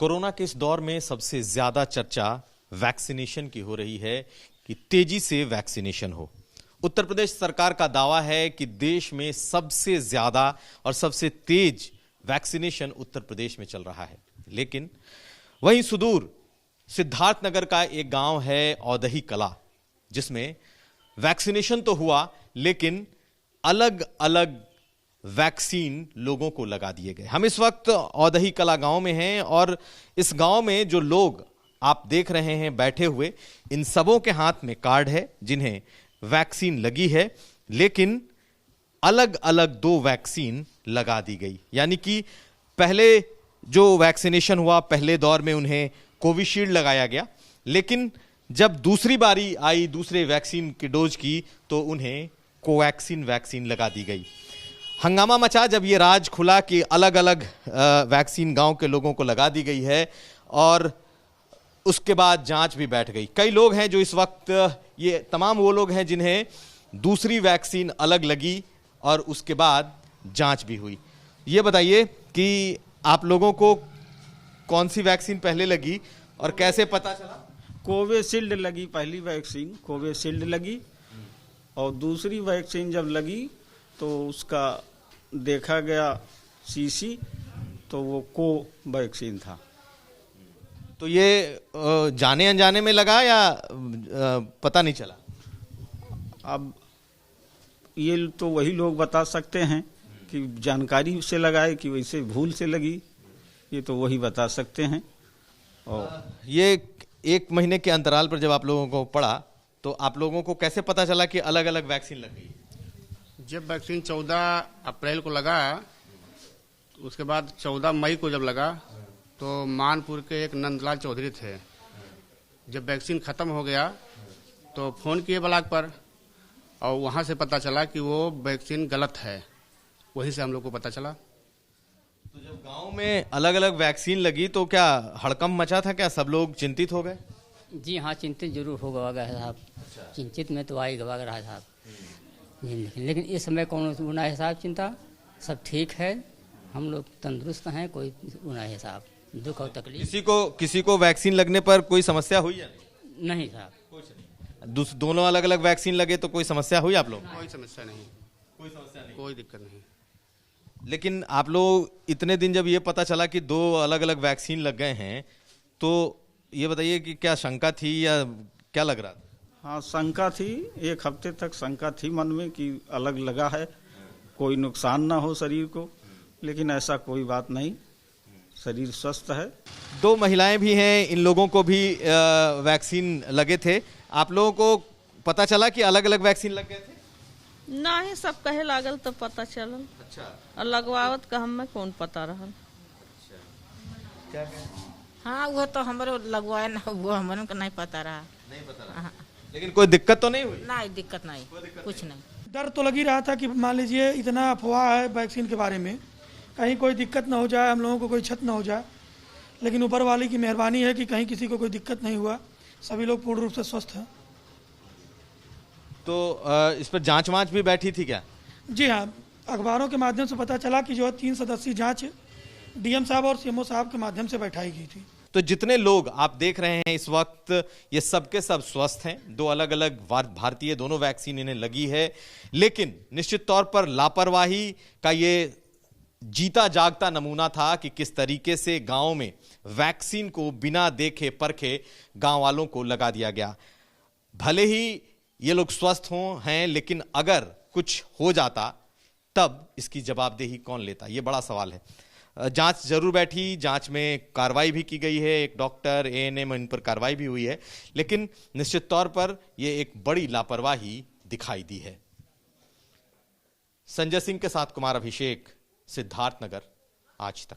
Corona के इस दौर में सबसे ज्यादा चर्चा वैक्सीनेशन की हो रही है कि तेजी से वैक्सीनेशन हो। उत्तर प्रदेश सरकार का दावा है कि देश में सबसे ज्यादा और सबसे तेज वैक्सीनेशन उत्तर प्रदेश में चल रहा है। लेकिन वहीं सुदूर सिद्धार्थनगर का एक गांव है औदही कला, जिसमें वैक्सीनेशन तो हुआ लेकिन अलग अलग वैक्सीन लोगों को लगा दिए गए। हम इस वक्त औदही कला गांव में हैं और इस गांव में जो लोग आप देख रहे हैं बैठे हुए, इन सबों के हाथ में कार्ड है जिन्हें वैक्सीन लगी है, लेकिन अलग अलग 2 वैक्सीन लगा दी गई। यानी कि पहले जो वैक्सीनेशन हुआ, पहले दौर में उन्हें कोविशील्ड लगाया गया, लेकिन जब दूसरी बारी आई दूसरे वैक्सीन की डोज की तो उन्हें कोवैक्सीन वैक्सीन लगा दी गई। हंगामा मचा जब ये राज खुला कि अलग अलग वैक्सीन गांव के लोगों को लगा दी गई है और उसके बाद जांच भी बैठ गई। कई लोग हैं जो इस वक्त, ये तमाम वो लोग हैं जिन्हें दूसरी वैक्सीन अलग लगी और उसके बाद जांच भी हुई। ये बताइए कि आप लोगों को कौन सी वैक्सीन पहले लगी और कैसे पता चला? कोविशील्ड लगी, पहली वैक्सीन कोविशील्ड लगी और दूसरी वैक्सीन जब लगी तो उसका देखा गया सीसी, तो वो वैक्सीन था। तो ये जाने अनजाने में लगा या पता नहीं चला? अब ये तो वही लोग बता सकते हैं कि जानकारी से लगाए कि वैसे भूल से लगी, ये तो वही बता सकते हैं। और ये 1 महीने के अंतराल पर जब आप लोगों को पड़ा तो आप लोगों को कैसे पता चला कि अलग अलग वैक्सीन लग गई? जब वैक्सीन 14 अप्रैल को लगा, उसके बाद 14 मई को जब लगा तो मानपुर के एक नंदलाल चौधरी थे। जब वैक्सीन खत्म हो गया तो फोन किए ब्लॉक पर और वहां से पता चला कि वो वैक्सीन गलत है। वहीं से हम लोग को पता चला। तो जब गांव में अलग अलग वैक्सीन लगी तो क्या हड़कंप मचा था? क्या सब लोग चिंतित हो गए? जी हाँ, चिंतित जरूर हो गया साहब। चिंतित में तो आई गवा रहा साहब। लेकिन इस समय कौन गुना है साहब? चिंता सब ठीक है, हम लोग तंदुरुस्त हैं, कोई गुना है साहब, दुख और तकलीफ। किसी को वैक्सीन लगने पर कोई समस्या हुई या नहीं साहब? दोनों अलग अलग वैक्सीन लगे तो कोई समस्या हुई आप लोग? कोई समस्या नहीं, कोई दिक्कत नहीं। लेकिन आप लोग इतने दिन जब ये पता चला कि 2 अलग अलग वैक्सीन लग गए हैं, तो ये बताइए कि क्या शंका थी या क्या लग रहा था? हाँ, शंका थी। 1 हफ्ते तक शंका थी मन में कि अलग लगा है, कोई नुकसान ना हो शरीर को, लेकिन ऐसा कोई बात नहीं, शरीर स्वस्थ है। 2 महिलाएं भी हैं, इन लोगों को भी वैक्सीन लगे थे। आप लोगों को पता चला कि अलग अलग वैक्सीन लग गए थे? नहीं, सब कहे लागल तो पता चलल। अच्छा। और लगवावत का हमें कौन पता रहल। अच्छा। क्या हाँ, वो तो हमारे लगवाए ना, वो हमारे को नहीं पता रहा। नहीं पता रहा। लेकिन कोई दिक्कत तो नहीं हुई? नहीं, दिक्कत नहीं, कुछ नहीं। डर तो लग ही रहा था कि मान लीजिए इतना अफवाह है वैक्सीन के बारे में, कहीं कोई दिक्कत ना हो जाए, हम लोगों को कोई क्षत ना हो जाए। लेकिन ऊपर वाले की मेहरबानी है कि कहीं किसी को कोई दिक्कत नहीं हुआ, सभी लोग पूर्ण रूप से स्वस्थ हैं। तो इस पर जांच वांच भी बैठी थी क्या? जी हाँ, अखबारों के माध्यम से पता चला कि जो है 3 सदस्यीय जांच डीएम साहब और सीएमओ साहब के माध्यम से बैठाई गई थी। तो जितने लोग आप देख रहे हैं इस वक्त, ये सबके सब स्वस्थ हैं। 2 अलग अलग भारतीय दोनों वैक्सीन इन्हें लगी है, लेकिन निश्चित तौर पर लापरवाही का ये जीता जागता नमूना था कि किस तरीके से गांव में वैक्सीन को बिना देखे परखे गांव वालों को लगा दिया गया। भले ही ये लोग स्वस्थ हैं, लेकिन अगर कुछ हो जाता तब इसकी जवाबदेही कौन लेता? ये बड़ा सवाल है। जांच जरूर बैठी, जांच में कार्रवाई भी की गई है, एक डॉक्टर, एएनएम, इन पर कार्रवाई भी हुई है, लेकिन निश्चित तौर पर यह एक बड़ी लापरवाही दिखाई दी है। संजय सिंह के साथ कुमार अभिषेक, सिद्धार्थनगर, आज तक।